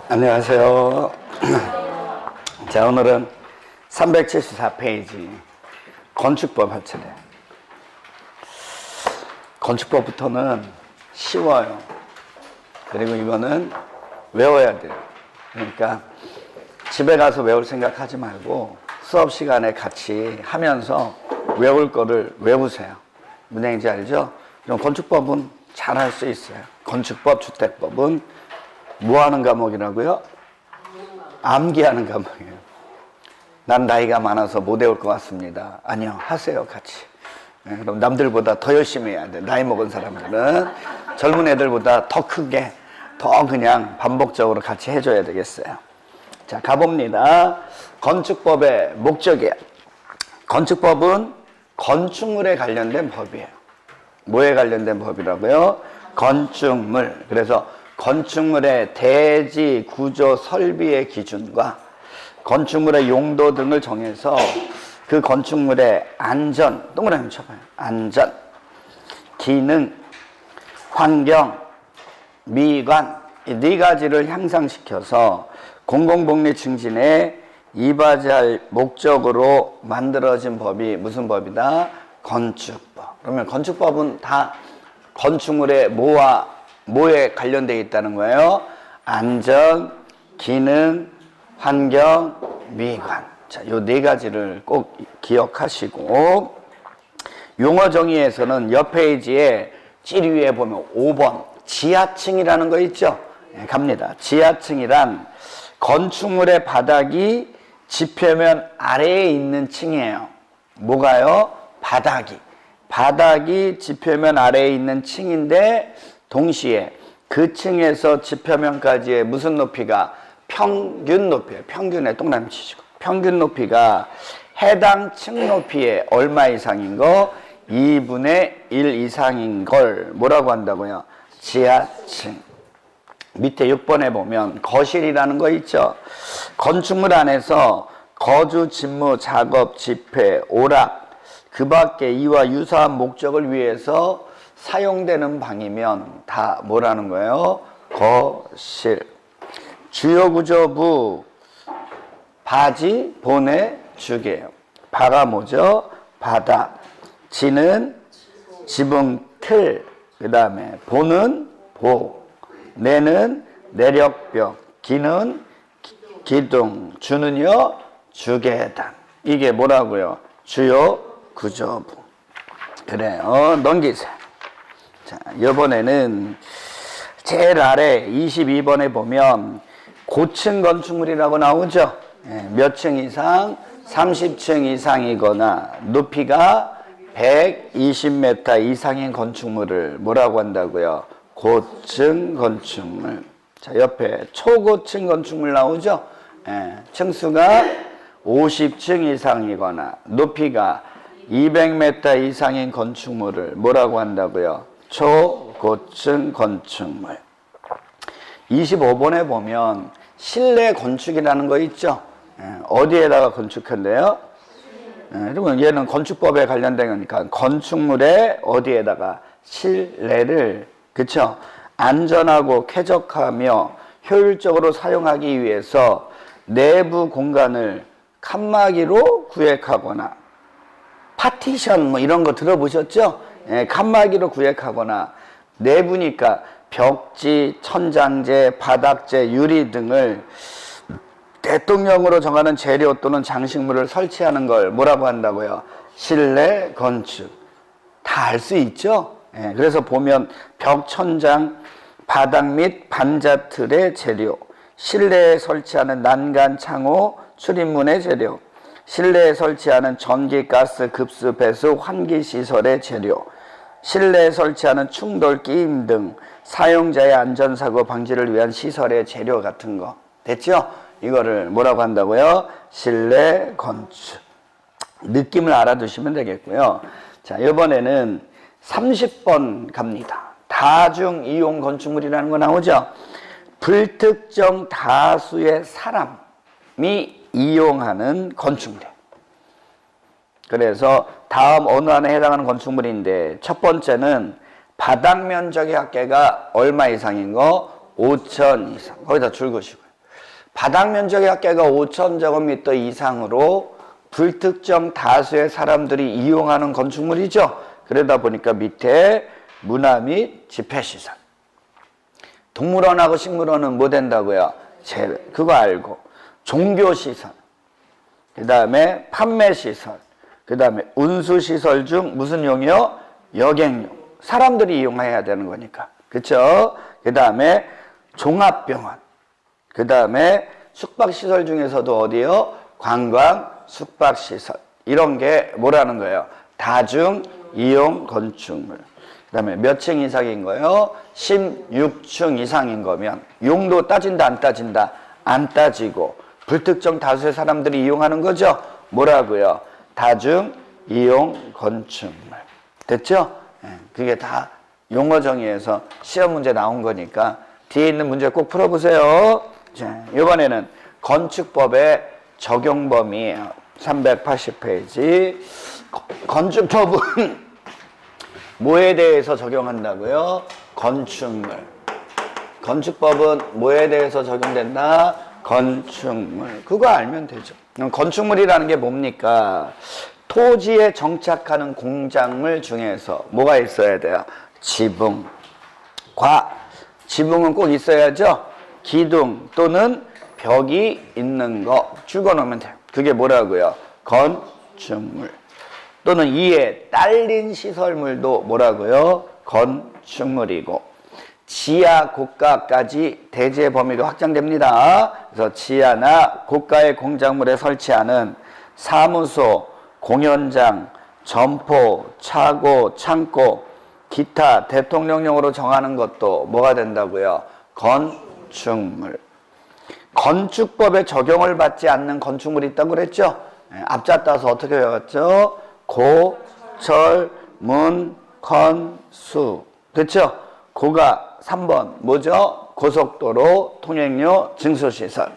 안녕하세요. 자, 오늘은 374페이지 건축법 할 차례. 건축법부터는 쉬워요. 그리고 이거는 외워야 돼요. 그러니까 집에 가서 외울 생각하지 말고 수업 시간에 같이 하면서 외울 거를 외우세요. 무슨 얘기인지 알죠? 그럼 건축법은 잘 할 수 있어요. 건축법, 주택법은 뭐 하는 과목이라고요? 암기하는 과목이에요. 난 나이가 많아서 못 외울 것 같습니다. 아니요, 하세요, 같이. 네, 그럼 남들보다 더 열심히 해야 돼. 나이 먹은 사람들은 젊은 애들보다 더 크게, 더 그냥 반복적으로 같이 해줘야 되겠어요. 자, 가봅니다. 건축법의 목적이에요. 건축법은 건축물에 관련된 법이에요. 뭐에 관련된 법이라고요? 건축물. 그래서 건축물의 대지, 구조, 설비의 기준과 건축물의 용도 등을 정해서 그 건축물의 안전, 동그라미 쳐봐요. 안전, 기능, 환경, 미관, 이 네 가지를 향상시켜서 공공복리 증진에 이바지할 목적으로 만들어진 법이 무슨 법이다? 건축법. 그러면 건축법은 다 건축물의 뭐에 관련되어 있다는 거예요? 안전, 기능, 환경, 미관. 자, 요 네 가지를 꼭 기억하시고, 용어 정의에서는 옆 페이지에 찌리 위에 보면 5번 지하층이라는 거 있죠? 네, 갑니다. 지하층이란 건축물의 바닥이 지표면 아래에 있는 층이에요. 뭐가요? 바닥이 지표면 아래에 있는 층인데 동시에 그 층에서 지표면까지의 무슨 높이가 평균 높이에요. 평균에 동그라미 치시고, 평균 높이가 해당 층 높이의 얼마 이상인 거? 2분의 1 이상인 걸 뭐라고 한다고요? 지하층. 밑에 6번에 보면 거실이라는 거 있죠. 건축물 안에서 거주, 집무, 작업, 집회, 오락, 그 밖에 이와 유사한 목적을 위해서 사용되는 방이면 다 뭐라는 거예요? 거실. 주요 구조부 바지, 본의 주개예요. 바가 뭐죠? 바닥. 지는 지붕 틀. 그 다음에 본은 복. 내는 내력벽. 기는 기둥. 주는요? 주계단. 이게 뭐라고요? 주요 구조부. 그래요. 넘기세요. 자, 이번에는 제일 아래 22번에 보면 고층 건축물이라고 나오죠. 몇 층 이상? 30층 이상이거나 높이가 120m 이상인 건축물을 뭐라고 한다고요? 고층 건축물. 자, 옆에 초고층 건축물 나오죠. 층수가 50층 이상이거나 높이가 200m 이상인 건축물을 뭐라고 한다고요? 초고층 건축물. 25번에 보면 실내 건축이라는 거 있죠. 어디에다가 건축한대요? 그러면 얘는 건축법에 관련된 거니까 건축물에 어디에다가 실내를, 그쵸? 안전하고 쾌적하며 효율적으로 사용하기 위해서 내부 공간을 칸막이로 구획하거나 파티션 뭐 이런 거 들어보셨죠? 칸막이로 구획하거나 내부니까 벽지, 천장재, 바닥재, 유리 등을 대통령으로 정하는 재료 또는 장식물을 설치하는 걸 뭐라고 한다고요? 실내 건축. 다 알 수 있죠? 그래서 보면 벽, 천장, 바닥 및 반자틀의 재료, 실내에 설치하는 난간, 창호, 출입문의 재료, 실내에 설치하는 전기, 가스, 급수, 배수, 환기 시설의 재료, 실내에 설치하는 충돌, 끼임 등 사용자의 안전사고 방지를 위한 시설의 재료 같은 거. 됐죠? 이거를 뭐라고 한다고요? 실내 건축. 느낌을 알아두시면 되겠고요. 자, 이번에는 30번 갑니다. 다중이용 건축물이라는 거 나오죠? 불특정 다수의 사람이 이용하는 건축물. 그래서 다음 어느 안에 해당하는 건축물인데 첫 번째는 바닥 면적의 합계가 얼마 이상인 거? 5천 이상. 거기다 줄 그시고요. 바닥 면적의 합계가 5천 제곱미터 이상으로 불특정 다수의 사람들이 이용하는 건축물이죠. 그러다 보니까 밑에 문화 및 집회시설. 동물원하고 식물원은 뭐 된다고요? 제외. 그거 알고. 종교시설. 그 다음에 판매시설. 그 다음에 운수시설 중 무슨 용이요? 여객용. 사람들이 이용해야 되는 거니까. 그쵸? 그 다음에 종합병원. 그 다음에 숙박시설 중에서도 어디요? 관광, 숙박시설. 이런 게 뭐라는 거예요? 다중이용 건축물. 그 다음에 몇 층 이상인 거예요? 16층 이상인 거면 용도 따진다 안 따진다? 안 따지고 불특정 다수의 사람들이 이용하는 거죠? 뭐라고요? 다중이용 건축물. 됐죠? 그게 다 용어 정의에서 시험 문제 나온 거니까 뒤에 있는 문제 꼭 풀어보세요. 자, 이번에는 건축법의 적용 범위예요. 380페이지. 건축법은 뭐에 대해서 적용한다고요? 건축물. 건축법은 뭐에 대해서 적용된다? 건축물. 그거 알면 되죠. 건축물이라는 게 뭡니까? 토지에 정착하는 공작물 중에서 뭐가 있어야 돼요? 지붕, 지붕은 꼭 있어야죠. 기둥 또는 벽이 있는 거 줄거놓으면 돼요. 그게 뭐라고요? 건축물. 또는 이에 딸린 시설물도 뭐라고요? 건축물이고 지하 고가까지 대지의 범위가 확장됩니다. 그래서 지하나 고가의 공작물에 설치하는 사무소, 공연장, 점포, 차고, 창고, 기타 대통령령으로 정하는 것도 뭐가 된다고요? 건축물. 건축법에 적용을 받지 않는 건축물이 있다고 그랬죠? 앞자 따서 어떻게 외웠죠? 고, 철, 문, 건, 수. 됐죠? 고가 3번 뭐죠? 고속도로, 통행료, 증수시설.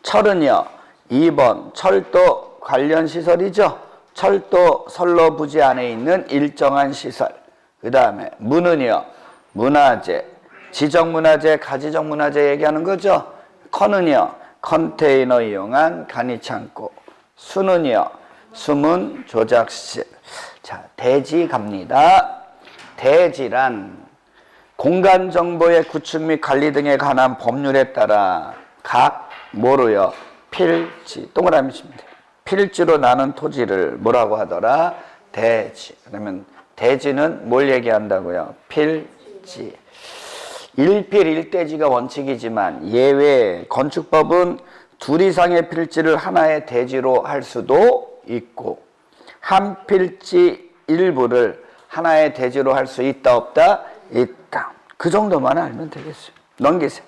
철은요 2번 철도 관련 시설이죠. 철도 선로 부지 안에 있는 일정한 시설. 그 다음에 문은요 문화재, 지정문화재, 가지정문화재 얘기하는 거죠. 컨은요 컨테이너 이용한 간이창고. 수는요 수문 조작실. 자, 대지 갑니다. 대지란 공간 정보의 구축 및 관리 등에 관한 법률에 따라 각 뭐로요? 필지. 동그라미 치면 돼요. 필지로 나눈 토지를 뭐라고 하더라? 대지. 그러면 대지는 뭘 얘기한다고요? 필지. 일필 일대지가 원칙이지만 예외 건축법은 둘 이상의 필지를 하나의 대지로 할 수도 있고 한 필지 일부를 하나의 대지로 할 수 있다 없다? 있다. 그 정도만 알면 되겠어요. 넘기세요.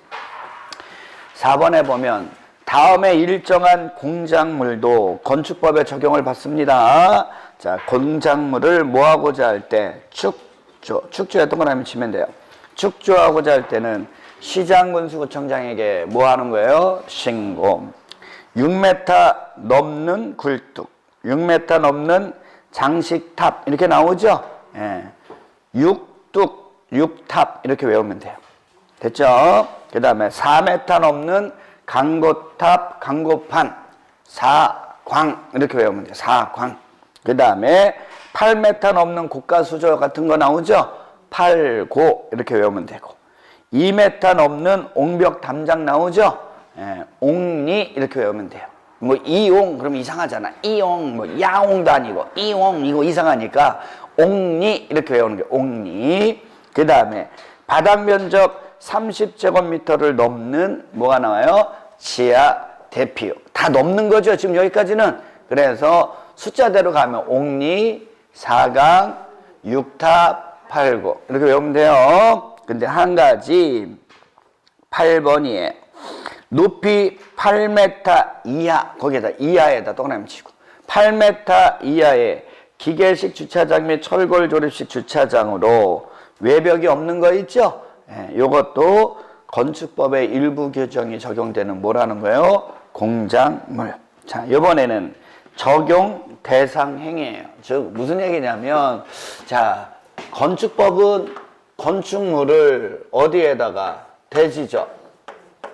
4번에 보면 다음에 일정한 공작물도 건축법에 적용을 받습니다. 자, 공작물을 뭐하고자 할 때 축조에 동그라미 치면 돼요. 축조하고자 할 때는 시장군수구청장에게 뭐 하는 거예요? 신고. 6m 넘는 굴뚝, 6m 넘는 장식탑 이렇게 나오죠? 예. 6뚝, 6탑 이렇게 외우면 돼요. 됐죠? 그 다음에 4m 넘는 강고탑, 강고판, 사광 이렇게 외우면 돼요. 사광. 그 다음에 8m 넘는 고가수조 같은 거 나오죠? 8고 이렇게 외우면 되고 2m 넘는 옹벽 담장 나오죠? 예, 옹리 이렇게 외우면 돼요. 뭐 이옹 그러면 이상하잖아. 이옹 뭐 야옹도 아니고 이옹 이거 이상하니까 옹리 이렇게 외우는 게 옹리. 그 다음에 바닥 면적 30제곱미터를 넘는 뭐가 나와요? 지하 대피요. 다 넘는 거죠. 지금 여기까지는. 그래서 숫자대로 가면 옹리, 4강, 6탑, 8고 이렇게 외우면 돼요. 근데 한 가지 8번이에요. 높이 8m 이하, 거기에다 이하에다 동그라미 치고 8m 이하의 기계식 주차장 및 철골 조립식 주차장으로 외벽이 없는 거 있죠? 예, 요것도 건축법의 일부 규정이 적용되는 뭐라는 거예요? 공작물. 자, 이번에는 적용 대상 행위예요. 즉 무슨 얘기냐면 자, 건축법은 건축물을 어디에다가 대지죠.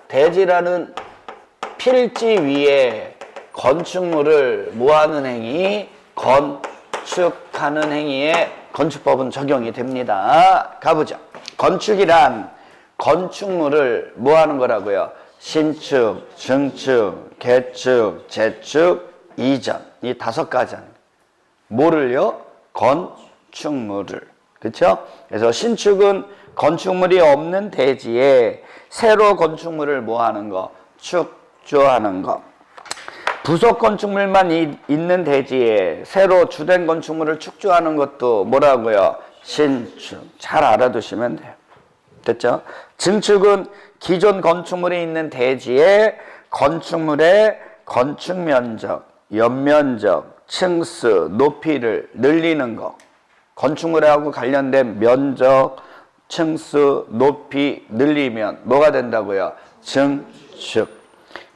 대지라는 필지 위에 건축물을 뭐하는 행위? 건축하는 행위에 건축법은 적용이 됩니다. 가보죠. 건축이란 건축물을 뭐하는 거라고요? 신축, 증축, 개축, 재축, 이전. 이 5가지. 뭐를요? 건축물을. 그렇죠? 그래서 신축은 건축물이 없는 대지에 새로 건축물을 뭐하는 거? 축조하는 거. 부속 건축물만 있는 대지에 새로 주된 건축물을 축조하는 것도 뭐라고요? 신축. 잘 알아두시면 돼요. 됐죠? 증축은 기존 건축물이 있는 대지에 건축물의 건축 면적, 연면적, 층수, 높이를 늘리는 거. 건축물하고 관련된 면적, 층수, 높이 늘리면 뭐가 된다고요? 증축.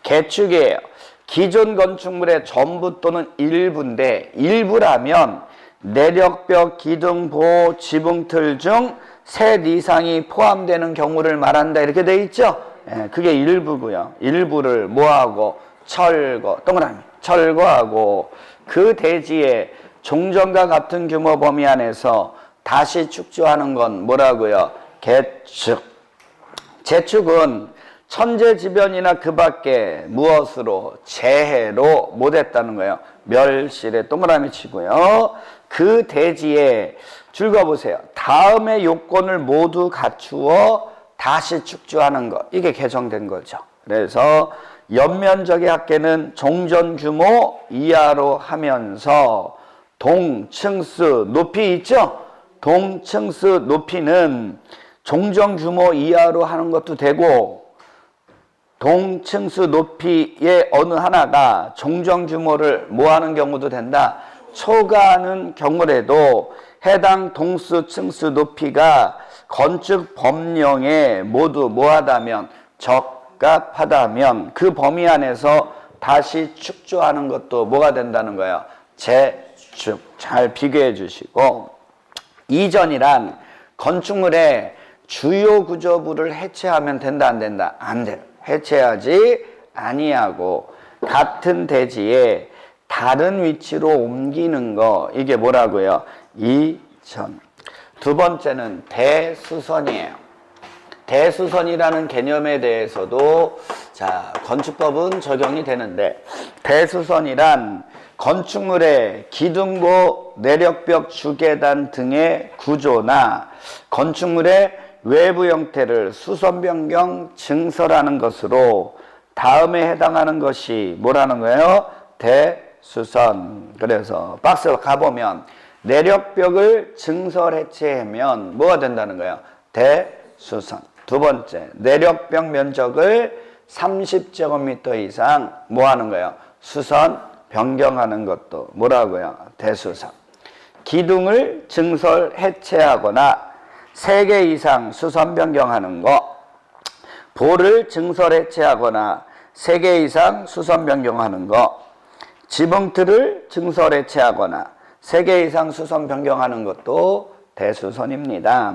개축이에요. 기존 건축물의 전부 또는 일부인데 일부라면 내력벽, 기둥, 보호, 지붕틀 중 셋 이상이 포함되는 경우를 말한다 이렇게 돼 있죠? 예, 그게 일부고요. 일부를 뭐하고? 철거, 동그라미 철거하고 그 대지에 종전과 같은 규모 범위 안에서 다시 축조하는 건 뭐라고요? 개축. 재축은 천재지변이나 그 밖에 무엇으로? 재해로 못했다는 거예요. 멸실에 동그라미 치고요. 그 대지에 줄거보세요. 다음의 요건을 모두 갖추어 다시 축조하는 것. 이게 개정된 거죠. 그래서 연면적의 합계는 종전 규모 이하로 하면서 동층수 높이 있죠? 동층수 높이는 종전 규모 이하로 하는 것도 되고 동층수 높이의 어느 하나가 종전 규모를 뭐하는 경우도 된다. 초과하는 경우라도 해당 동수, 층수 높이가 건축 법령에 모두 뭐하다면 적합하다면 그 범위 안에서 다시 축조하는 것도 뭐가 된다는 거예요? 재축. 잘 비교해 주시고 이전이란 건축물의 주요 구조부를 해체하면 된다 안 된다? 안 돼요. 해체하지 아니하고 같은 대지에 다른 위치로 옮기는 거 이게 뭐라고요? 이전. 두 번째는 대수선이에요. 대수선이라는 개념에 대해서도 자 건축법은 적용이 되는데 대수선이란 건축물의 기둥고 내력벽 주계단 등의 구조나 건축물의 외부 형태를 수선 변경 증설하는 것으로 다음에 해당하는 것이 뭐라는 거예요? 대수선. 그래서 박스 가보면 내력벽을 증설 해체하면 뭐가 된다는 거예요? 대수선. 두 번째, 내력벽 면적을 30제곱미터 이상 뭐 하는 거예요? 수선 변경하는 것도 뭐라고요? 대수선. 기둥을 증설 해체하거나 3개 이상 수선 변경하는 거, 볼을 증설 해체하거나 3개 이상 수선 변경하는 거, 지붕틀을 증설 해체하거나 3개 이상 수선 변경하는 것도 대수선입니다.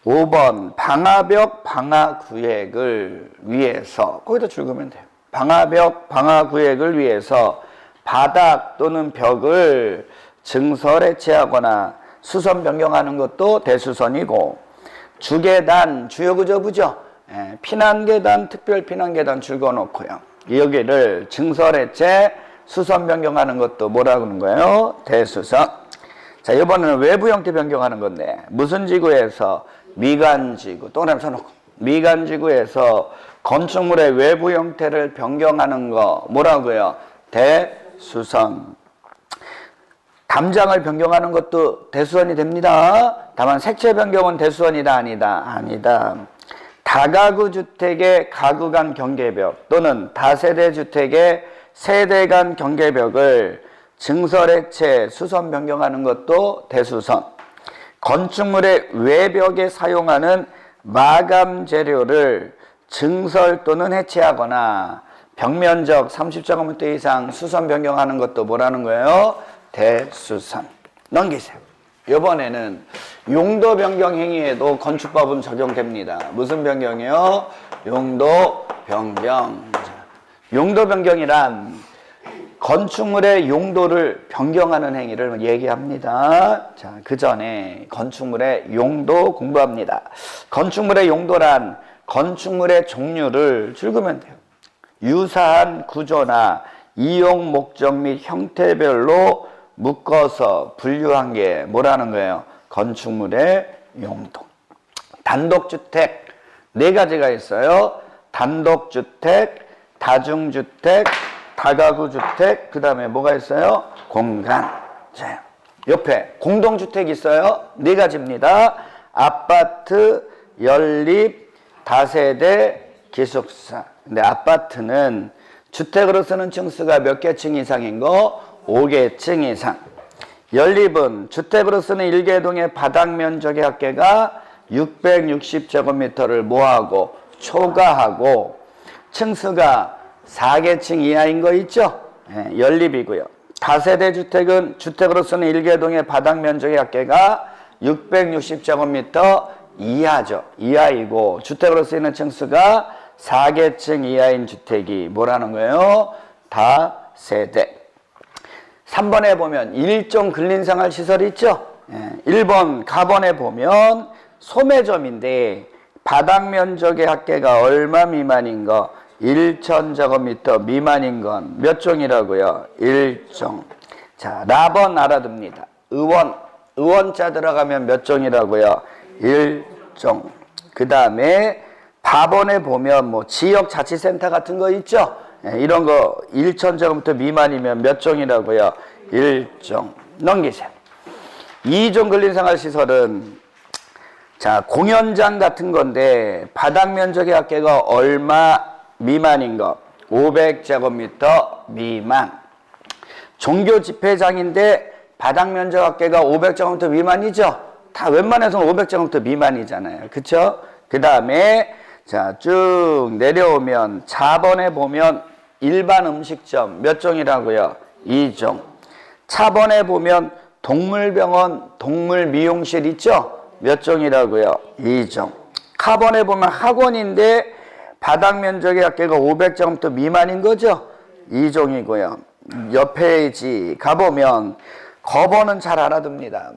5번 방화벽 방화구획을 위해서 거기다 줄거면 돼요. 방화벽 방화구획을 위해서 바닥 또는 벽을 증설 해체하거나 수선 변경하는 것도 대수선이고 주계단 주요구조부죠. 피난계단 특별피난계단 줄거놓고요. 여기를 증설 해체 수선 변경하는 것도 뭐라고 하는 거예요? 대수선. 자, 이번에는 외부 형태 변경하는 건데 무슨 지구에서 미관지구 동그라미 쳐놓고 미관지구에서 건축물의 외부 형태를 변경하는 거 뭐라고요? 대수선. 담장을 변경하는 것도 대수선이 됩니다. 다만 색채 변경은 대수선이다 아니다? 아니다. 다가구 주택의 가구 간 경계벽 또는 다세대 주택의 세대 간 경계벽을 증설 해체 수선 변경하는 것도 대수선. 건축물의 외벽에 사용하는 마감 재료를 증설 또는 해체하거나 벽면적 30제곱미터 이상 수선 변경하는 것도 뭐라는 거예요? 대수선. 넘기세요. 이번에는 용도 변경 행위에도 건축법은 적용됩니다. 무슨 변경이요? 용도 변경. 용도 변경이란 건축물의 용도를 변경하는 행위를 얘기합니다. 자, 그 전에 건축물의 용도 공부합니다. 건축물의 용도란 건축물의 종류를 읽으면 돼요. 유사한 구조나 이용 목적 및 형태별로 묶어서 분류한 게 뭐라는 거예요? 건축물의 용도. 단독주택 4가지가 있어요. 단독주택, 다중주택, 다가구주택, 그 다음에 뭐가 있어요? 공간. 자, 옆에 공동주택 있어요. 4가지입니다. 아파트, 연립, 다세대, 기숙사. 근데 아파트는 주택으로 쓰는 층수가 몇 개 층 이상인 거? 5개 층 이상. 연립은 주택으로 쓰는 1개동의 바닥 면적의 합계가 660제곱미터를 뭐하고? 초과하고 층수가 4개층 이하인 거 있죠? 네, 연립이고요. 다세대 주택은 주택으로 쓰는 1개동의 바닥 면적의 합계가 660제곱미터 이하죠. 이하이고 주택으로 쓰이는 층수가 4개층 이하인 주택이 뭐라는 거예요? 다세대. 3번에 보면 일종 근린생활시설 있죠? 1번 가번에 보면 소매점인데 바닥 면적의 합계가 얼마 미만인 거? 1000제곱미터 미만인 건 몇 종이라고요? 1종. 자, 라번 알아둡니다. 의원자 들어가면 몇 종이라고요? 1종. 그 다음에 바번에 보면 뭐 지역자치센터 같은 거 있죠? 이런 거 1000제곱미터 미만이면 몇 종이라고요? 1종. 넘기세요. 2종 근린생활시설은 자, 공연장 같은 건데 바닥 면적의 합계가 얼마 미만인 거? 500제곱미터 미만. 종교 집회장인데 바닥 면적 합계가 500제곱미터 미만이죠? 다 웬만해서는 500제곱미터 미만이잖아요. 그쵸? 그 다음에 자, 쭉 내려오면 4번에 보면 일반 음식점 몇 종이라고요? 2종. 차번에 보면 동물병원, 동물미용실 있죠? 몇 종이라고요? 2종. 카번에 보면 학원인데 바닥 면적의 합계가 500제곱미터 미만인 거죠? 2종이고요. 옆 페이지 가보면 거번은 잘 알아둡니다.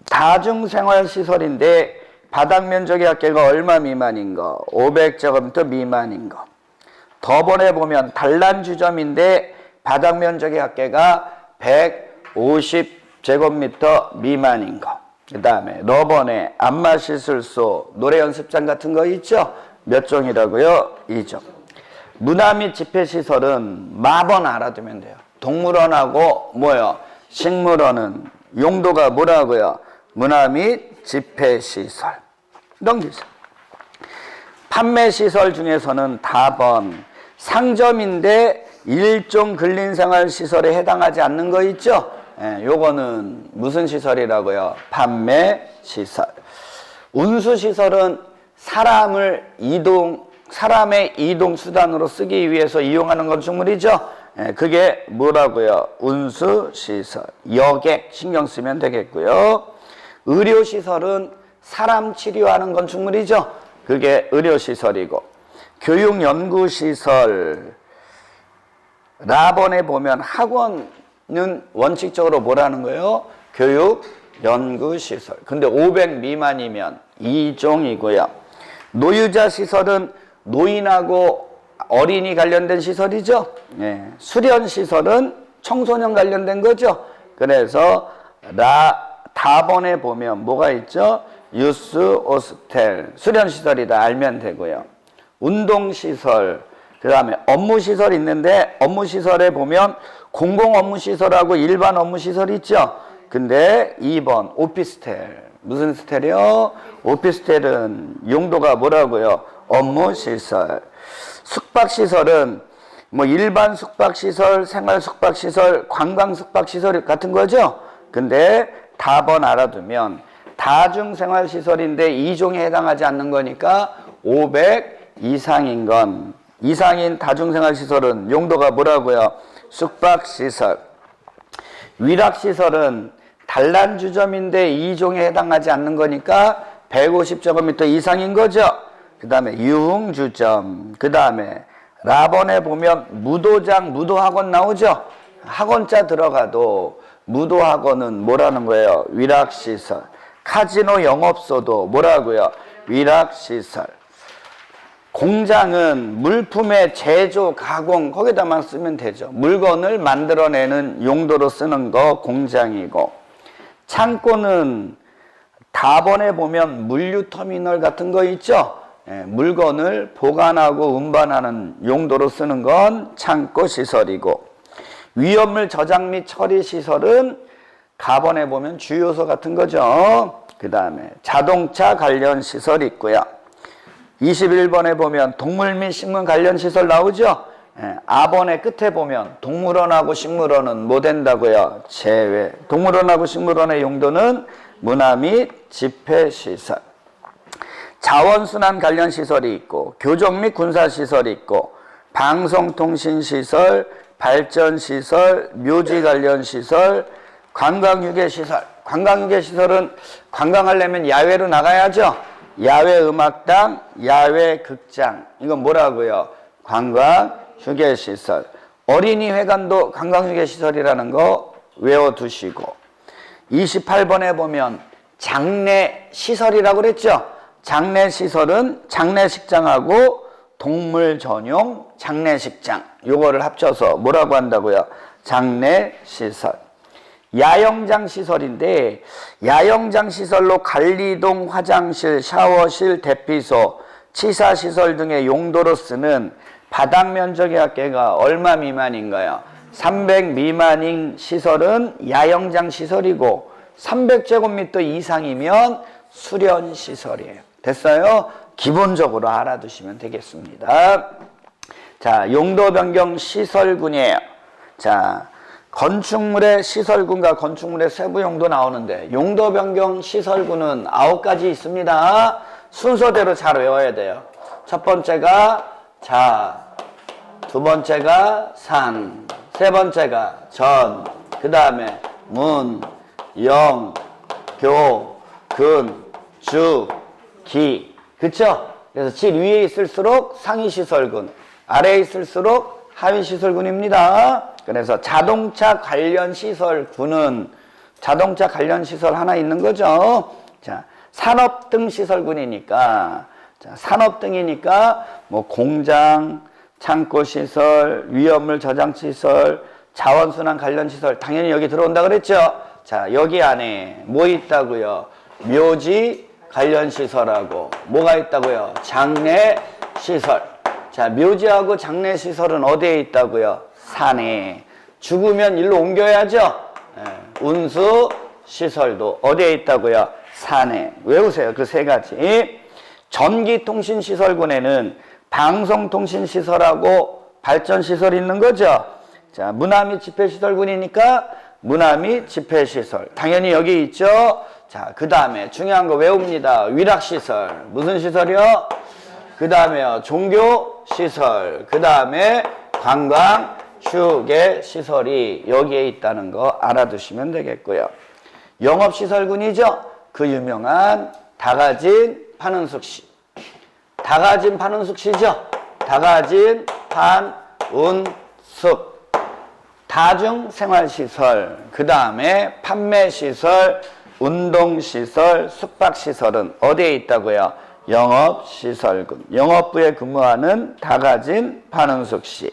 다중생활시설인데 바닥 면적의 합계가 얼마 미만인 거? 500제곱미터 미만인 거. 더번에 보면 단란주점인데 바닥 면적의 합계가 150제곱미터 미만인 거. 그 다음에 너번에 안마시술소, 노래연습장 같은 거 있죠? 몇 종이라고요? 2종. 문화 및 집회시설은 마번 알아두면 돼요. 동물원하고 뭐요? 식물원은 용도가 뭐라고요? 문화 및 집회시설. 넘기세요. 판매시설 중에서는 다번 상점인데 일종 근린생활시설에 해당하지 않는 거 있죠? 요거는 무슨 시설이라고요? 판매시설. 운수시설은 사람의 이동 수단으로 쓰기 위해서 이용하는 건축물이죠? 그게 뭐라고요? 운수시설. 여객 신경 쓰면 되겠고요. 의료시설은 사람 치료하는 건축물이죠? 그게 의료시설이고. 교육연구시설. 라번에 보면 학원은 원칙적으로 뭐라는 거예요? 교육연구시설. 근데 500 미만이면 2종이고요. 노유자 시설은 노인하고 어린이 관련된 시설이죠. 수련시설은 청소년 관련된 거죠. 그래서 다번에 보면 뭐가 있죠? 유스 호스텔, 수련시설이다 알면 되고요. 운동시설, 그 다음에 업무시설 있는데 업무시설에 보면 공공업무시설하고 일반 업무시설 있죠. 근데 2번 오피스텔. 무슨 스텔이요? 오피스텔은 용도가 뭐라고요? 업무시설. 숙박시설은 뭐 일반 숙박시설, 생활숙박시설, 관광숙박시설 같은 거죠. 근데 다번 알아두면 다중생활시설인데 2종에 해당하지 않는 거니까 500 이상인 건 이상인 다중생활시설은 용도가 뭐라고요? 숙박시설. 위락시설은 단란주점인데 2종에 해당하지 않는 거니까 150제곱미터 이상인 거죠. 그 다음에 유흥주점, 그 다음에 라번에 보면 무도장, 무도학원 나오죠. 학원자 들어가도 무도학원은 뭐라는 거예요? 위락시설. 카지노 영업소도 뭐라고요? 위락시설. 공장은 물품의 제조, 가공 거기다만 쓰면 되죠. 물건을 만들어내는 용도로 쓰는 거 공장이고, 창고는 다번에 보면 물류터미널 같은 거 있죠. 물건을 보관하고 운반하는 용도로 쓰는 건 창고 시설이고, 위험물 저장 및 처리 시설은 가번에 보면 주요소 같은 거죠. 그 다음에 자동차 관련 시설 있고요. 21번에 보면 동물 및 식물 관련 시설 나오죠. 아번의 끝에 보면 동물원하고 식물원은 뭐 된다고요? 제외. 동물원하고 식물원의 용도는 문화 및 집회시설. 자원순환 관련 시설이 있고, 교정 및 군사시설이 있고, 방송통신시설, 발전시설, 묘지 관련 시설, 관광휴게시설. 관광휴게시설은 관광하려면 야외로 나가야죠. 야외 음악당, 야외 극장. 이건 뭐라고요? 관광휴게시설. 어린이회관도 관광휴게시설이라는 거 외워두시고, 28번에 보면 장례시설이라고 그랬죠. 장례시설은 장례식장하고 동물 전용 장례식장, 요거를 합쳐서 뭐라고 한다고요? 장례시설. 야영장 시설인데, 야영장 시설로 관리동, 화장실, 샤워실, 대피소, 치사시설 등의 용도로 쓰는 바닥 면적의 합계가 얼마 미만인가요? 300 미만인 시설은 야영장 시설이고, 300제곱미터 이상이면 수련시설이에요. 됐어요? 기본적으로 알아두시면 되겠습니다. 자, 용도 변경 시설군이에요. 자, 건축물의 시설군과 건축물의 세부 용도 나오는데, 용도 변경 시설군은 9가지 있습니다. 순서대로 잘 외워야 돼요. 첫 번째가 자, 두 번째가 산, 세 번째가 전, 그 다음에 문, 영, 교, 근, 주, 기. 그쵸? 그래서 질 위에 있을수록 상위시설군, 아래에 있을수록 하위시설군입니다. 그래서 자동차 관련 시설군은 자동차 관련 시설 하나 있는 거죠. 자, 산업 등 시설군이니까, 자, 산업 등이니까 뭐 공장, 창고 시설, 위험물 저장 시설, 자원순환 관련 시설 당연히 여기 들어온다 그랬죠. 자, 여기 안에 뭐 있다고요? 묘지 관련 시설하고 뭐가 있다고요? 장례 시설. 자, 묘지하고 장례 시설은 어디에 있다고요? 산에. 죽으면 일로 옮겨야죠. 운수 시설도 어디에 있다고요? 산에. 외우세요. 그 세 가지. 전기통신시설군에는 방송통신시설하고 발전시설이 있는 거죠. 자, 문화 및 집회시설군이니까 문화 및 집회시설. 당연히 여기 있죠. 자, 그 다음에 중요한 거 외웁니다. 위락시설. 무슨 시설이요? 그 다음에요. 종교시설. 그 다음에 관광, 휴게 시설이 여기에 있다는 거 알아두시면 되겠고요. 영업시설군이죠. 그 유명한 다가진 판은숙씨. 다가진 판은숙씨죠. 다가진 판운숙. 다중생활시설, 그 다음에 판매시설, 운동시설, 숙박시설은 어디에 있다고요? 영업시설군. 영업부에 근무하는 다가진 판은숙씨.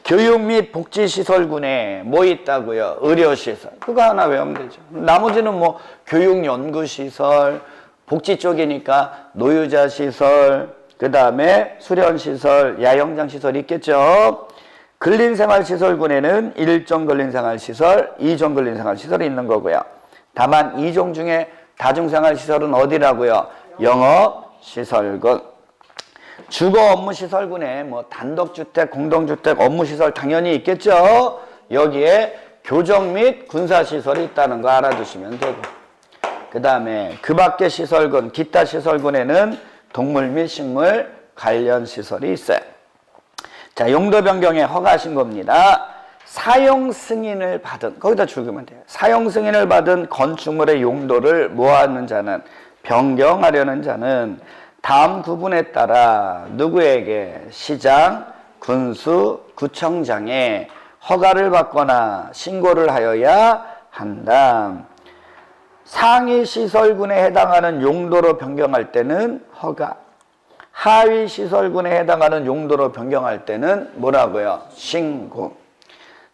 교육 및 복지시설군에 뭐 있다고요? 의료시설. 그거 하나 외우면 되죠. 나머지는 뭐 교육연구시설, 복지 쪽이니까 노유자시설, 그 다음에 수련시설, 야영장시설이 있겠죠. 근린생활시설군에는 1종 근린생활시설, 2종 근린생활시설이 있는 거고요. 다만 2종 중에 다중생활시설은 어디라고요? 영업시설군. 주거업무시설군에 뭐 단독주택, 공동주택, 업무시설 당연히 있겠죠. 여기에 교정 및 군사시설이 있다는 거 알아두시면 되고, 그 다음에 그 밖의 시설군, 기타 시설군에는 동물 및 식물 관련 시설이 있어요. 자, 용도 변경에 허가하신 겁니다. 사용 승인을 받은, 거기다 줄이면 돼요. 사용 승인을 받은 건축물의 용도를 뭐하는 자는, 변경하려는 자는 다음 구분에 따라 누구에게, 시장, 군수, 구청장에 허가를 받거나 신고를 하여야 한다. 상위 시설군에 해당하는 용도로 변경할 때는 허가, 하위 시설군에 해당하는 용도로 변경할 때는 뭐라고요? 신고.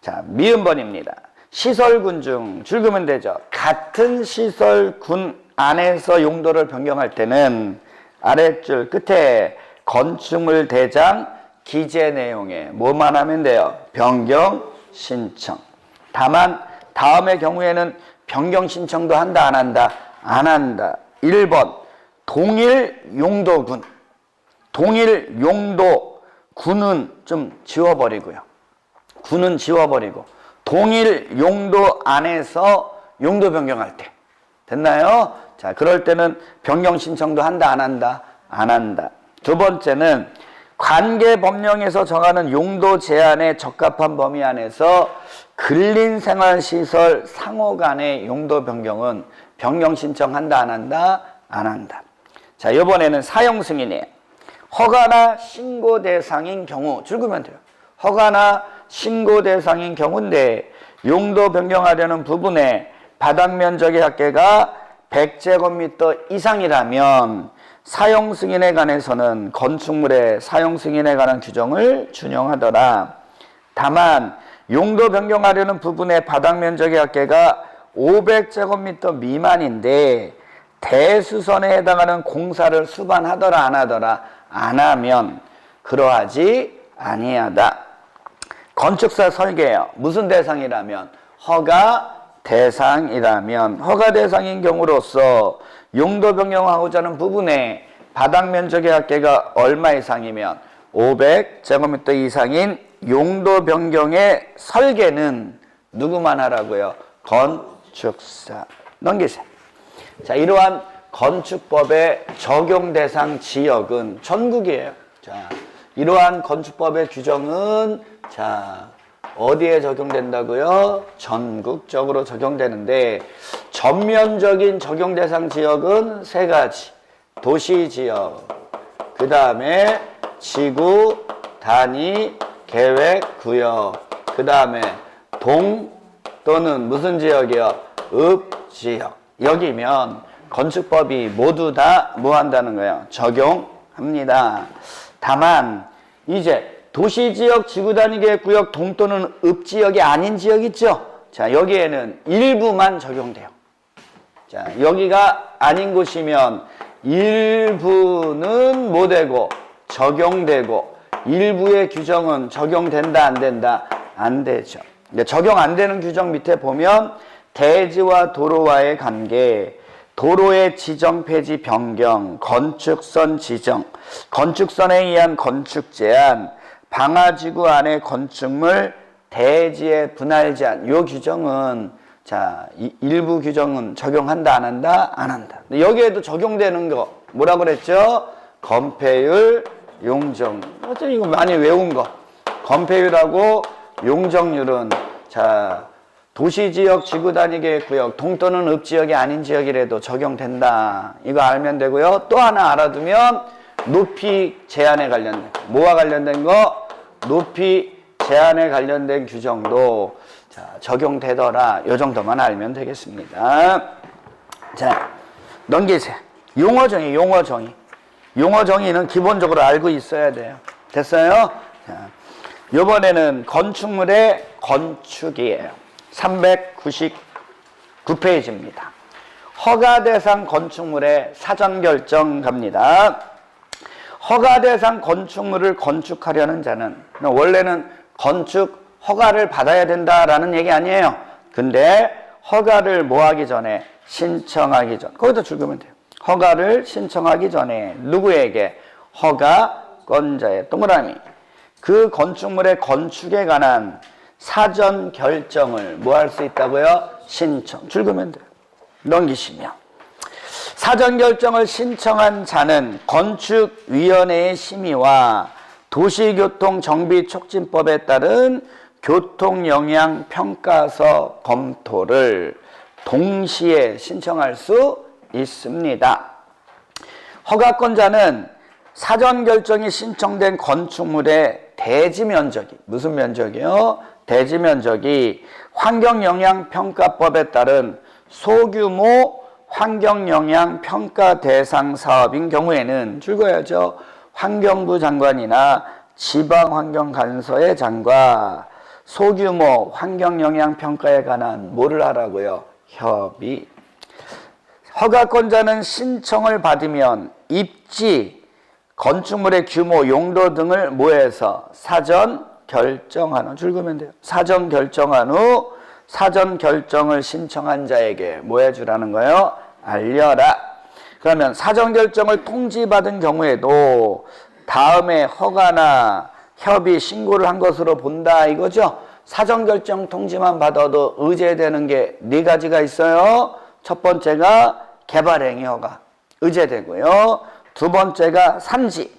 자, 미음번입니다. 시설군 중 줄이면 되죠. 같은 시설군 안에서 용도를 변경할 때는 아랫줄 끝에 건축물 대장 기재 내용에 뭐만 하면 돼요? 변경 신청. 다만 다음의 경우에는 변경 신청도 한다 안 한다? 안 한다. 1번 동일 용도군. 동일 용도 군은 좀 지워버리고요. 군은 지워버리고 동일 용도 안에서 용도 변경할 때 됐나요? 자, 그럴 때는 변경 신청도 한다 안 한다? 안 한다. 두 번째는 관계법령에서 정하는 용도 제한에 적합한 범위 안에서 근린생활시설 상호 간의 용도 변경은 변경 신청한다 안 한다? 안 한다. 자, 이번에는 사용 승인이에요. 허가나 신고 대상인 경우 줄이면 돼요. 허가나 신고 대상인 경우인데 용도 변경하려는 부분에 바닥 면적의 합계가 100제곱미터 이상이라면 사용 승인에 관해서는 건축물의 사용 승인에 관한 규정을 준용하더라. 다만 용도 변경하려는 부분의 바닥 면적의 합계가 500제곱미터 미만인데 대수선에 해당하는 공사를 수반하더라 안 하더라? 안 하면 그러하지 아니하다. 건축사 설계예요. 무슨 대상이라면? 허가 대상이라면. 허가 대상인 경우로서 용도 변경하고자 하는 부분에 바닥 면적의 합계가 얼마 이상이면 500제곱미터 이상인 용도 변경의 설계는 누구만 하라고요? 건축사. 넘기세요. 자, 이러한 건축법의 적용 대상 지역은 전국이에요. 자, 이러한 건축법의 규정은 자, 어디에 적용된다고요? 전국적으로 적용되는데 전면적인 적용 대상 지역은 세 가지. 도시 지역, 그 다음에 지구, 단위, 계획, 구역, 그 다음에 동 또는 무슨 지역이요? 읍 지역. 여기면 건축법이 모두 다 뭐 한다는 거예요? 적용합니다. 다만 이제 도시지역, 지구단위 구역, 동 또는 읍지역이 아닌 지역 있죠? 자, 여기에는 일부만 적용돼요. 자, 여기가 아닌 곳이면 일부는 뭐 되고 적용되고 일부의 규정은 적용된다 안 된다? 안 되죠. 적용 안 되는 규정 밑에 보면 대지와 도로와의 관계, 도로의 지정 폐지 변경, 건축선 지정, 건축선에 의한 건축 제한, 방화지구 안의 건축물 대지의 분할 제한. 요 규정은 자, 일부 규정은 적용한다 안 한다? 안 한다. 여기에도 적용되는 거 뭐라고 그랬죠? 건폐율, 용적. 어차피 이거 많이 외운 거. 건폐율하고 용적률은 자, 도시지역, 지구단위계획 구역, 동 또는 읍지역이 아닌 지역이라도 적용된다. 이거 알면 되고요. 또 하나 알아두면 높이 제한에 관련된 뭐와 관련된 거? 높이 제한에 관련된 규정도 자, 적용되더라. 이 정도만 알면 되겠습니다. 자, 넘기세요. 용어 정의, 용어 정의. 용어 정의는 기본적으로 알고 있어야 돼요. 됐어요? 자, 이번에는 건축물의 건축이에요. 399페이지입니다. 허가 대상 건축물의 사전 결정 갑니다. 허가 대상 건축물을 건축하려는 자는 원래는 건축 허가를 받아야 된다라는 얘기 아니에요. 근데 허가를 뭐 하기 전에 신청하기 전 거기다 줄이면 돼요. 허가를 신청하기 전에 누구에게? 허가권자의 동그라미. 그 건축물의 건축에 관한 사전 결정을 뭐 할 수 있다고요? 신청. 줄이면 돼요. 넘기시면 사전 결정을 신청한 자는 건축위원회의 심의와 도시교통정비촉진법에 따른 교통영향평가서 검토를 동시에 신청할 수 있습니다. 허가권자는 사전 결정이 신청된 건축물의 대지 면적이, 무슨 면적이요? 대지 면적이 환경영향평가법에 따른 소규모 환경영향평가 대상 사업인 경우에는 줄거야죠. 환경부 장관이나 지방환경관서의 장과 소규모 환경영향평가에 관한 뭐를 하라고요? 협의. 허가권자는 신청을 받으면 입지, 건축물의 규모, 용도 등을 뭐해서 사전 결정한 후 줄거면 돼요. 사전 결정한 후 사전 결정을 신청한 자에게 뭐 해주라는 거예요? 알려라. 그러면 사전 결정을 통지받은 경우에도 다음에 허가나 협의 신고를 한 것으로 본다 이거죠. 사전 결정 통지만 받아도 의제되는 게 네 가지가 있어요. 첫 번째가 개발행위 허가 의제되고요. 두 번째가 산지,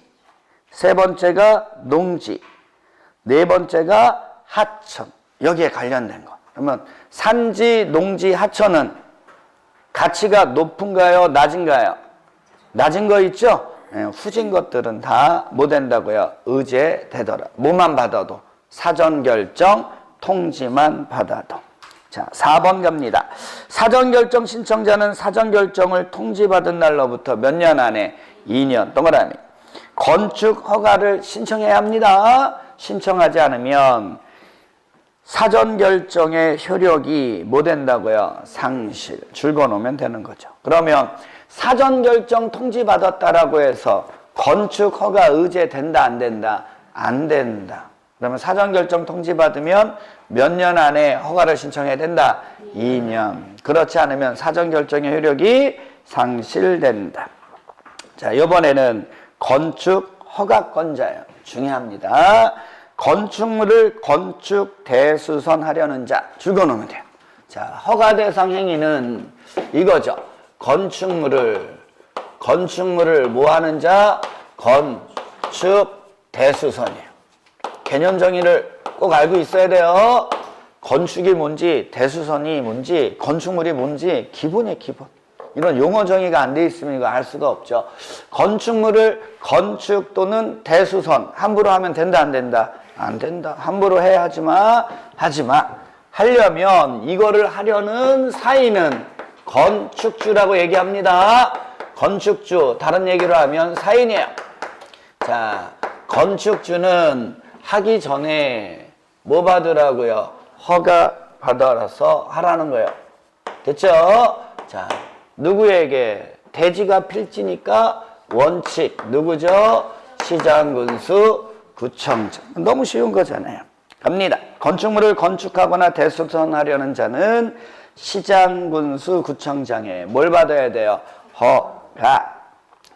세 번째가 농지, 네 번째가 하천. 여기에 관련된 거. 그러면 산지, 농지, 하천은 가치가 높은가요? 낮은가요? 낮은 거 있죠? 후진 것들은 다 뭐 된다고요? 의제되더라. 뭐만 받아도 사전 결정 통지만 받아도. 자, 4번 갑니다. 사전 결정 신청자는 사전 결정을 통지받은 날로부터 몇 년 안에 2년 동그라미 건축 허가를 신청해야 합니다. 신청하지 않으면 사전 결정의 효력이 뭐 된다고요? 상실. 줄거놓으면 되는 거죠. 그러면 사전 결정 통지받았다라고 해서 건축 허가 의제된다 안 된다? 안 된다. 그러면 사전 결정 통지받으면 몇 년 안에 허가를 신청해야 된다? 2년. 그렇지 않으면 사전 결정의 효력이 상실된다. 자, 이번에는 건축 허가권자예요. 중요합니다. 건축물을 건축 대수선하려는 자 줄거놓으면 돼요. 자, 허가 대상 행위는 이거죠. 건축물을 뭐 하는 자? 건축 대수선이에요. 개념 정의를 꼭 알고 있어야 돼요. 건축이 뭔지, 대수선이 뭔지, 건축물이 뭔지 기본이에요, 기본. 이런 용어 정의가 안 돼 있으면 이거 알 수가 없죠. 건축물을 건축 또는 대수선 함부로 하면 된다 안 된다? 안 된다. 함부로 해 하지 마. 하려면 이거를 하려는 사인은 건축주라고 얘기합니다. 건축주. 다른 얘기로 하면 사인이에요. 자, 건축주는 하기 전에 뭐 받으라고요? 허가 받아서 하라는 거예요. 됐죠? 자, 누구에게? 대지가 필지니까 원칙. 누구죠? 시장, 군수, 구청장. 너무 쉬운 거잖아요. 갑니다. 건축물을 건축하거나 대수선하려는 자는 시장, 군수, 구청장에 뭘 받아야 돼요? 허가.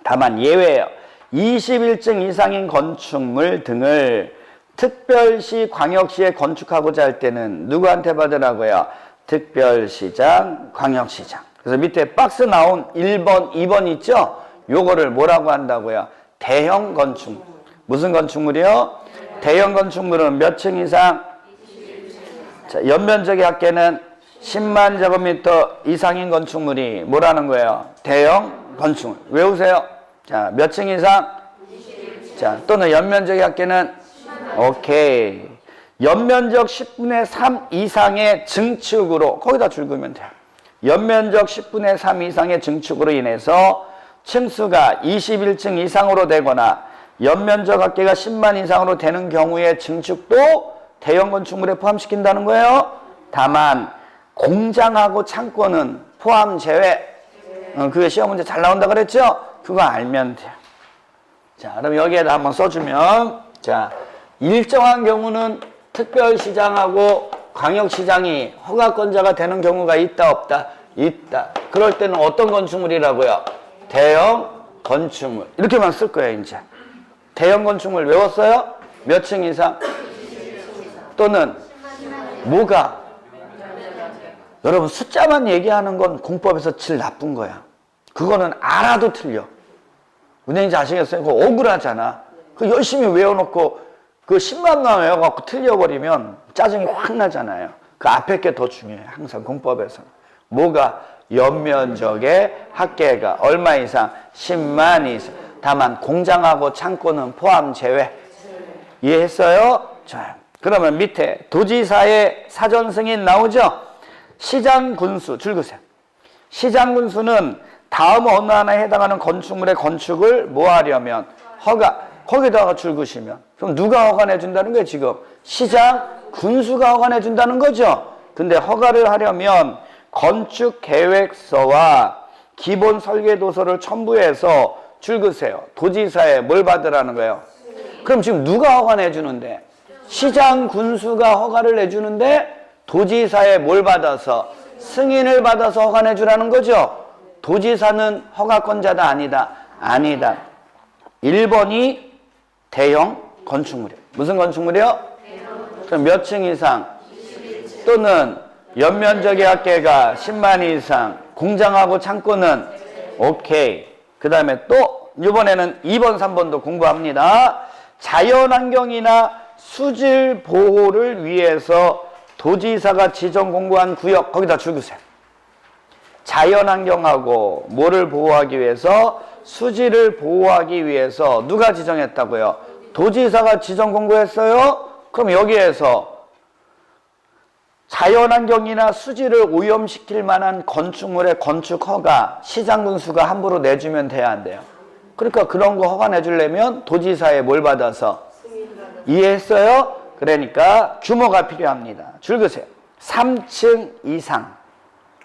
다만 예외예요. 21층 이상인 건축물 등을 특별시, 광역시에 건축하고자 할 때는 누구한테 받으라고요? 특별시장, 광역시장. 그래서 밑에 박스 나온 1번, 2번 있죠? 요거를 뭐라고 한다고요? 대형 건축물. 무슨 건축물이요? 대형 건축물은 몇 층 이상? 자, 연면적의 합계는 10만 제곱미터 이상인 건축물이 뭐라는 거예요? 대형 건축물. 외우세요. 자, 몇 층 이상? 자, 또는 연면적의 합계는? 오케이. 연면적 10분의 3 이상의 증축으로, 거기다 줄그면 돼요. 연면적 10분의 3 이상의 증축으로 인해서 층수가 21층 이상으로 되거나 연면적 합계가 10만 이상으로 되는 경우에 증축도 대형 건축물에 포함시킨다는 거예요. 다만 공장하고 창고는 포함 제외. 그게 시험 문제 잘 나온다 그랬죠? 그거 알면 돼요. 자, 그럼 여기에다 한번 써주면, 자, 일정한 경우는 특별시장하고 광역시장이 허가권자가 되는 경우가 있다 없다? 있다. 그럴 때는 어떤 건축물이라고요? 대형 건축물. 이렇게만 쓸 거예요. 이제 대형 건축물 외웠어요? 몇 층 이상? 또는 뭐가? 여러분 숫자만 얘기하는 건 공법에서 제일 나쁜 거야. 그거는 알아도 틀려. 은행인지 아시겠어요? 그거 억울하잖아. 그 열심히 외워놓고 그 10만 원 외워갖고 틀려버리면 짜증이 확 나잖아요. 그 앞에 게 더 중요해요. 항상 공법에서는. 뭐가? 연면적의 합계가 얼마 이상? 10만 이상. 다만 공장하고 창고는 포함 제외. 이해했어요? 자, 그러면 밑에 도지사의 사전 승인 나오죠? 시장 군수 줄 그세요. 시장 군수는 다음 어느 하나에 해당하는 건축물의 건축을 뭐 하려면 허가. 거기다가 줄 그시면 그럼 누가 허가 내준다는 거예요? 지금 시장 군수가 허가 내준다는 거죠. 근데 허가를 하려면 건축계획서와 기본 설계도서를 첨부해서 줄 그세요. 도지사에 뭘 받으라는 거예요? 그럼 지금 누가 허가 내주는데? 시장 군수가 허가를 내주는데 도지사에 뭘 받아서? 승인을 받아서 허가 내주라는 거죠. 도지사는 허가권자다 아니다? 아니다. 1번이 대형 건축물이에요. 무슨 건축물이요? 그럼 몇 층 이상? 또는 연면적의 합계가 10만 이상. 공장하고 창고는 오케이. 그 다음에 또 이번에는 2번, 3번도 공부합니다. 자연환경이나 수질 보호를 위해서 도지사가 지정 공고한 구역 거기다 줄 그세요. 자연환경하고 뭐를 보호하기 위해서? 수질을 보호하기 위해서 누가 지정했다고요? 도지사가 지정 공고했어요? 그럼 여기에서 자연환경이나 수질을 오염시킬 만한 건축물의 건축 허가 시장 군수가 함부로 내주면 돼야 안 돼요? 그러니까 그런 거 허가 내주려면 도지사에 뭘 받아서? 이해했어요? 그러니까 규모가 필요합니다. 줄 그세요. 3층 이상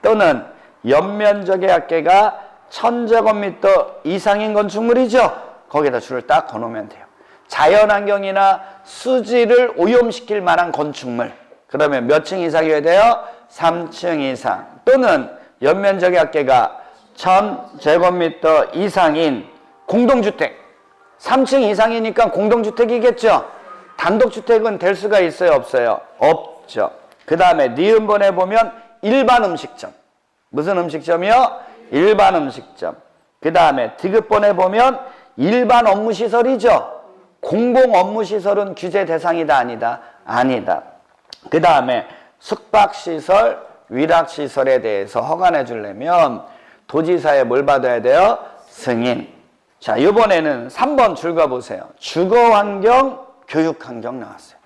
또는 연면적의 합계가 1000제곱미터 이상인 건축물이죠. 거기다 줄을 딱 거놓으면 돼요. 자연환경이나 수질을 오염시킬 만한 건축물. 그러면 몇 층 이상이어야 돼요? 3층 이상. 또는 연면적의 합계가 1000제곱미터 이상인 공동주택. 3층 이상이니까 공동주택이겠죠. 단독주택은 될 수가 있어요? 없어요? 없죠. 그 다음에 니은번에 보면 일반 음식점. 무슨 음식점이요? 일반 음식점. 그 다음에 디귿번에 보면 일반 업무시설이죠. 공공 업무시설은 규제 대상이다 아니다? 아니다. 그 다음에 숙박시설, 위락시설에 대해서 허가 내주려면 도지사에 뭘 받아야 돼요? 승인. 자, 이번에는 3번 줄거 보세요. 주거환경, 교육환경 나왔어요.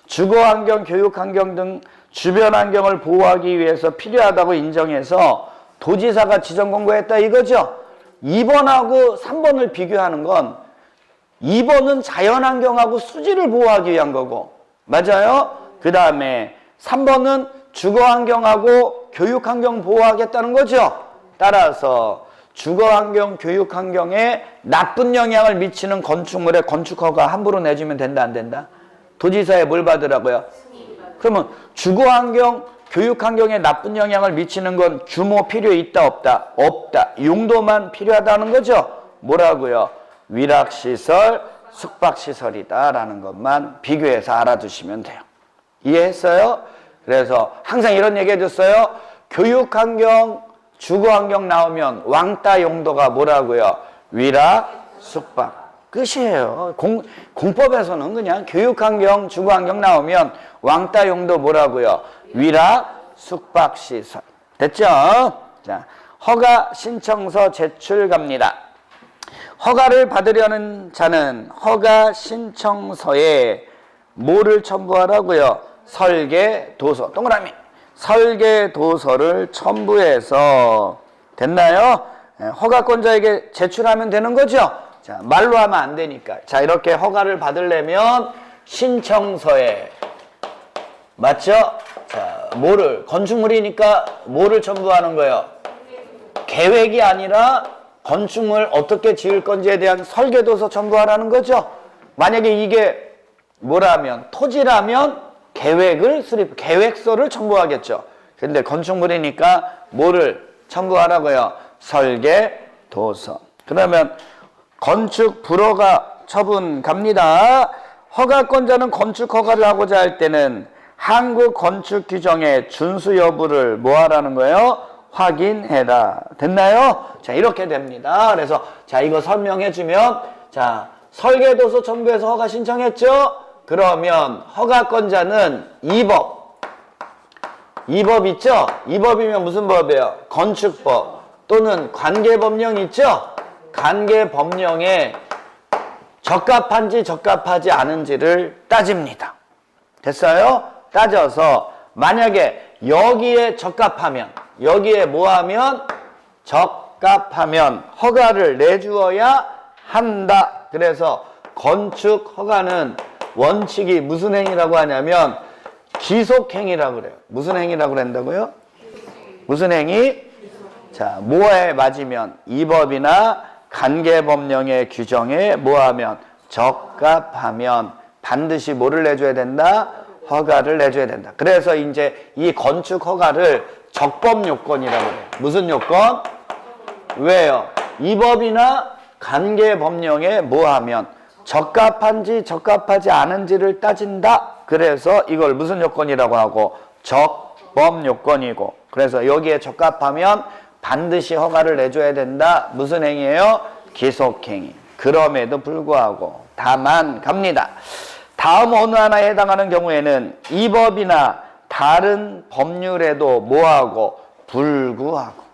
주거환경, 교육환경 등 주변 환경을 보호하기 위해서 필요하다고 인정해서 도지사가 지정 공고했다 이거죠. 2번하고 3번을 비교하는 건 2번은 자연환경하고 수질을 보호하기 위한 거고 맞아요? 그 다음에 3번은 주거환경하고 교육환경 보호하겠다는 거죠. 따라서 주거환경, 교육환경에 나쁜 영향을 미치는 건축물의 건축허가 함부로 내주면 된다 안 된다? 도지사에 뭘 받으라고요? 그러면 주거환경, 교육환경에 나쁜 영향을 미치는 건 규모 필요 있다 없다? 없다. 용도만 필요하다는 거죠. 뭐라고요? 위락시설, 숙박시설이다 라는 것만 비교해서 알아두시면 돼요. 이해했어요? 그래서 항상 이런 얘기 해줬어요. 교육환경, 주거환경 나오면 왕따 용도가 뭐라고요? 위락, 숙박. 끝이에요. 공법에서는 그냥 교육환경, 주거환경 나오면 왕따 용도 뭐라고요? 위락, 숙박시설. 됐죠? 자, 허가 신청서 제출 갑니다. 허가를 받으려는 자는 허가 신청서에 뭐를 첨부하라고요? 설계, 도서. 동그라미. 설계, 도서를 첨부해서 됐나요? 허가권자에게 제출하면 되는 거죠? 자, 말로 하면 안 되니까. 자, 이렇게 허가를 받으려면 신청서에 맞죠? 자, 뭐를 건축물이니까 뭐를 첨부하는 거예요? 계획이 아니라 건축물 어떻게 지을 건지에 대한 설계도서 첨부하라는 거죠. 만약에 이게 뭐라면 토지라면 계획서를 첨부하겠죠. 근데 건축물이니까 뭐를 첨부하라고요? 설계도서. 그러면 건축 불허가 처분 갑니다. 허가권자는 건축 허가를 하고자 할 때는 한국 건축 규정의 준수 여부를 뭐 하라는 거예요? 확인해라. 됐나요? 자, 이렇게 됩니다. 그래서 자, 이거 설명해 주면 자, 설계도서 첨부해서 허가 신청했죠? 그러면 허가권자는 2법 있죠? 2법이면 무슨 법이에요? 건축법 또는 관계법령 있죠? 관계법령에 적합한지 적합하지 않은지를 따집니다. 됐어요? 따져서 만약에 여기에 적합하면, 여기에 뭐하면? 적합하면 허가를 내주어야 한다. 그래서 건축 허가는 원칙이 무슨 행위라고 하냐면 기속행위라고 그래요. 무슨 행위라고 그런다고요? 무슨 행위? 자, 뭐에 맞으면? 이 법이나 관계법령의 규정에 뭐하면? 적합하면 반드시 뭐를 내줘야 된다? 허가를 내줘야 된다. 그래서 이제 이 건축 허가를 적법 요건이라고 해요. 무슨 요건? 왜요? 이 법이나 관계법령에 뭐하면? 적합한지 적합하지 않은지를 따진다. 그래서 이걸 무슨 요건이라고 하고? 적법 요건이고. 그래서 여기에 적합하면 반드시 허가를 내줘야 된다. 무슨 행위예요? 기속행위. 그럼에도 불구하고 다만 갑니다. 다음 어느 하나에 해당하는 경우에는 이 법이나 다른 법률에도 뭐하고? 불구하고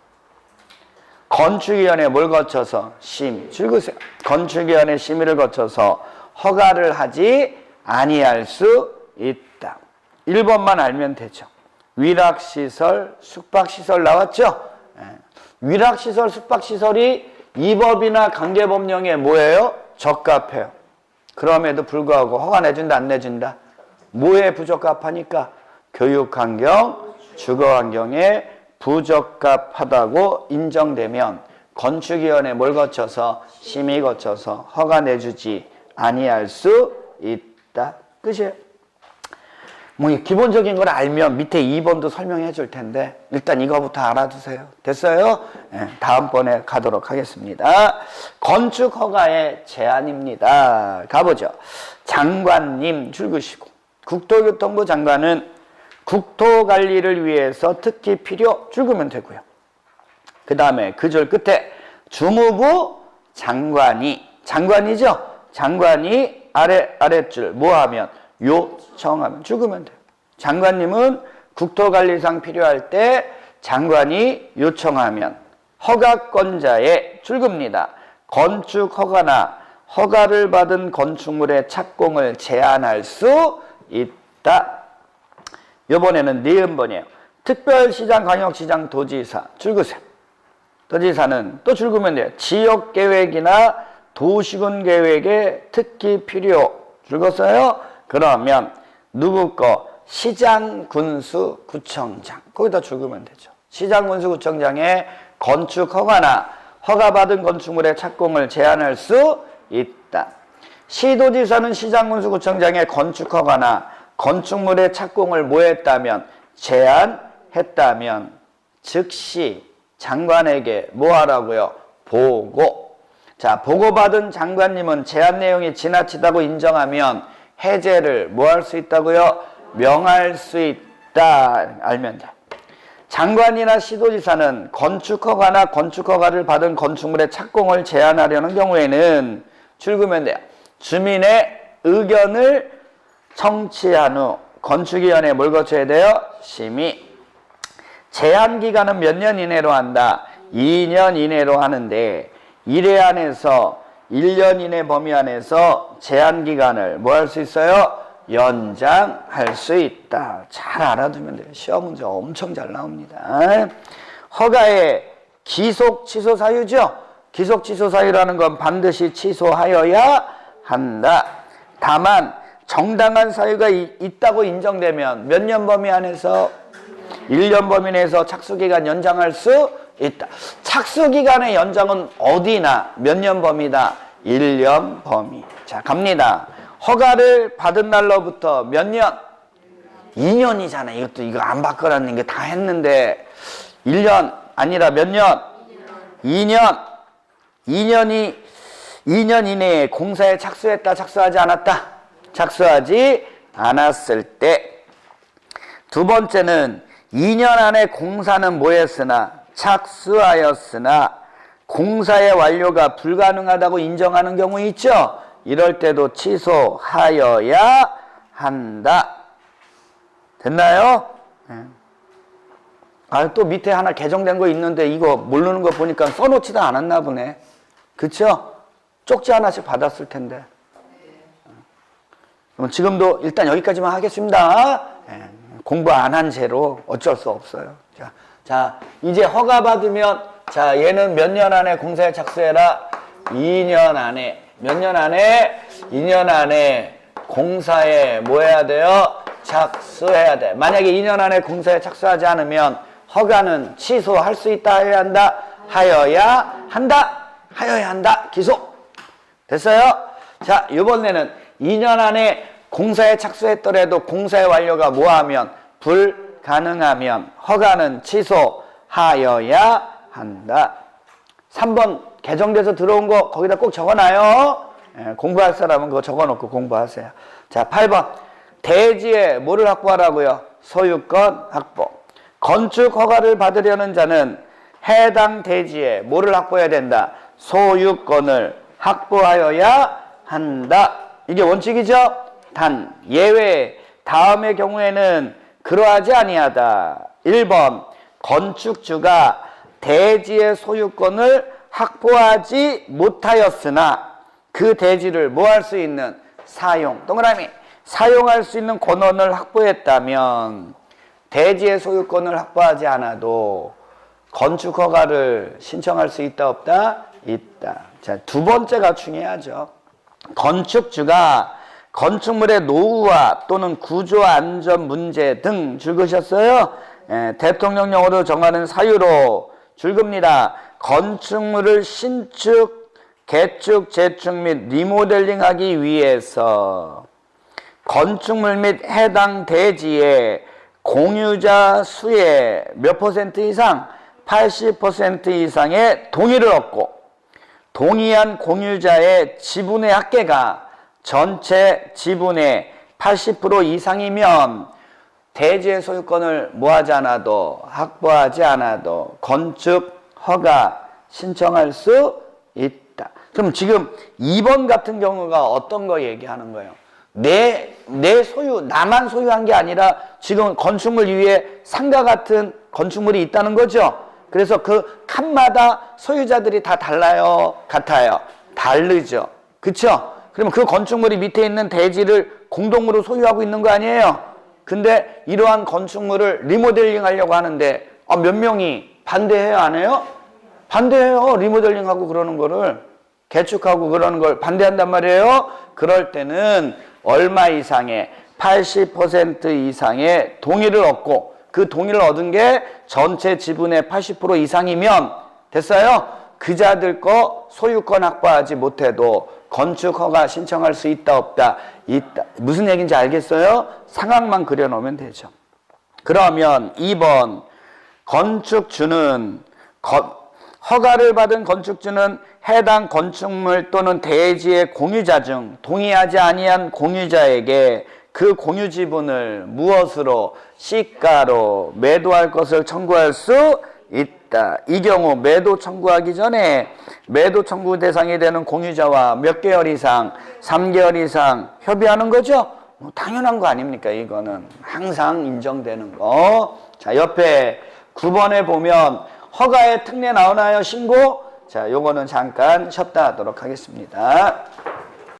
건축위원회 뭘 거쳐서? 심의. 읽으세요. 건축위원회 심의를 거쳐서 허가를 하지 아니할 수 있다. 1번만 알면 되죠. 위락시설, 숙박시설 나왔죠? 위락시설, 숙박시설이 이 법이나 관계법령에 뭐예요? 적합해요. 그럼에도 불구하고 허가 내준다 안 내준다? 뭐에 부적합하니까? 교육환경, 주거환경에 부적합하다고 인정되면 건축위원회 뭘 거쳐서? 심의 거쳐서 허가 내주지 아니할 수 있다. 끝이에요. 뭐 기본적인 걸 알면 밑에 2번도 설명해 줄 텐데 일단 이거부터 알아두세요. 됐어요? 네, 다음번에 가도록 하겠습니다. 건축 허가의 제한입니다. 가보죠. 장관님 줄그시고 국토교통부 장관은 국토관리를 위해서 특히 필요 줄그면 되고요. 그 다음에 그 줄 끝에 주무부 장관이죠? 장관이 아랫줄 뭐하면? 요청하면 줄그면 돼요. 장관님은 국토관리상 필요할 때 장관이 요청하면 허가권자의 줄급니다. 건축 허가나 허가를 받은 건축물의 착공을 제한할 수 있다. 이번에는 니은번이에요. 특별시장, 광역시장, 도지사 줄그세요. 도지사는 또 줄그면 돼요. 지역계획이나 도시군계획에 특히 필요 줄었어요. 그러면 누구 거? 시장, 군수, 구청장. 거기다 줄그면 되죠. 시장, 군수, 구청장의 건축 허가나 허가받은 건축물의 착공을 제한할 수 있다. 시도지사는 시장, 군수, 구청장의 건축 허가나 건축물의 착공을 뭐 했다면? 제한했다면 즉시 장관에게 뭐 하라고요? 보고. 자, 보고받은 장관님은 제한 내용이 지나치다고 인정하면 해제를 뭐 할 수 있다고요? 명할 수 있다. 알면 돼. 장관이나 시도지사는 건축허가나 건축허가를 받은 건축물의 착공을 제한하려는 경우에는 줄그면 돼요. 주민의 의견을 청취한 후 건축위원회에 뭘 거쳐야 돼요? 심의. 제한기간은 몇 년 이내로 한다? 2년 이내로 하는데 1회 안에서 1년 이내 범위 안에서 제한기간을 뭐 할 수 있어요? 연장할 수 있다. 잘 알아두면 돼요. 시험 문제 엄청 잘 나옵니다. 허가의 기속 취소 사유죠. 기속 취소 사유라는 건 반드시 취소하여야 한다. 다만 정당한 사유가 있다고 인정되면 몇 년 범위 안에서 1년 범위 내에서 착수기간 연장할 수 있다. 착수기간의 연장은 어디나 몇 년 범위다? 1년 범위. 자, 갑니다. 허가를 받은 날로부터 몇 년? 2년이잖아. 이거 안 바꿔라는 게 다 했는데 1년 아니라 몇 년? 2년. 2년 이내에 공사에 착수했다, 착수하지 않았다? 착수하지 않았을 때. 두 번째는 2년 안에 공사는 뭐 했으나? 착수하였으나 공사의 완료가 불가능하다고 인정하는 경우 있죠? 이럴 때도 취소하여야 한다. 됐나요? 네. 아, 또 밑에 하나 개정된 거 있는데 이거 모르는 거 보니까 써놓지도 않았나 보네. 그쵸? 쪽지 하나씩 받았을 텐데. 그럼 지금도 일단 여기까지만 하겠습니다. 네. 공부 안 한 채로 어쩔 수 없어요. 자, 이제 허가 받으면, 자, 얘는 몇 년 안에 공사에 착수해라? 2년 안에. 몇 년 안에? 2년 안에 공사에 뭐 해야 돼요? 착수해야 돼. 만약에 2년 안에 공사에 착수하지 않으면 허가는 취소할 수 있다, 하여야 한다? 하여야 한다? 하여야 한다? 기소. 됐어요? 자, 이번에는 2년 안에 공사에 착수했더라도 공사의 완료가 뭐하면? 불가능하면 허가는 취소하여야 한다. 3번 개정돼서 들어온 거 거기다 꼭 적어놔요. 공부할 사람은 그거 적어놓고 공부하세요. 자, 8번 대지에 뭐를 확보하라고요? 소유권 확보. 건축 허가를 받으려는 자는 해당 대지에 뭐를 확보해야 된다? 소유권을 확보하여야 한다. 이게 원칙이죠? 단 예외 다음의 경우에는 그러하지 아니하다. 1번 건축주가 대지의 소유권을 확보하지 못하였으나 그 대지를 뭐 할 수 있는 사용, 동그라미 사용할 수 있는 권한을 확보했다면 대지의 소유권을 확보하지 않아도 건축 허가를 신청할 수 있다 없다? 있다. 자, 두 번째가 중요하죠. 건축주가 건축물의 노후화 또는 구조 안전 문제 등 줄거셨어요. 대통령령으로 정하는 사유로 줄겁니다. 건축물을 신축, 개축, 재축 및 리모델링하기 위해서 건축물 및 해당 대지의 공유자 수의 몇 퍼센트 이상? 80% 이상의 동의를 얻고 동의한 공유자의 지분의 합계가 전체 지분의 80% 이상이면 대지의 소유권을 뭐하지 않아도 확보하지 않아도 건축 허가 신청할 수 있다. 그럼 지금 2번 같은 경우가 어떤 거 얘기하는 거예요? 내 소유, 나만 소유한 게 아니라 지금 건축물 위에 상가 같은 건축물이 있다는 거죠. 그래서 그 칸마다 소유자들이 다 달라요? 같아요? 다르죠. 그쵸? 그러면 그 건축물이 밑에 있는 대지를 공동으로 소유하고 있는 거 아니에요? 근데 이러한 건축물을 리모델링 하려고 하는데 몇 명이 반대해요? 안 해요? 반대해요. 리모델링하고 그러는 거를 개축하고 그러는 걸 반대한단 말이에요. 그럴 때는 얼마 이상의 80% 이상의 동의를 얻고 그 동의를 얻은 게 전체 지분의 80% 이상이면 됐어요? 그자들 거 소유권 확보하지 못해도 건축 허가 신청할 수 있다 없다? 있다. 무슨 얘기인지 알겠어요? 상황만 그려놓으면 되죠. 그러면 2번 건축주는 허가를 받은 건축주는 해당 건축물 또는 대지의 공유자 중 동의하지 아니한 공유자에게 그 공유 지분을 무엇으로? 시가로 매도할 것을 청구할 수 있다. 이 경우 매도 청구하기 전에 매도 청구 대상이 되는 공유자와 몇 개월 이상? 3개월 이상 협의하는 거죠? 당연한 거 아닙니까? 이거는 항상 인정되는 거. 자, 옆에 9번에 보면 허가의 특례 나오나요? 신고? 자, 요거는 잠깐 쉬었다 하도록 하겠습니다.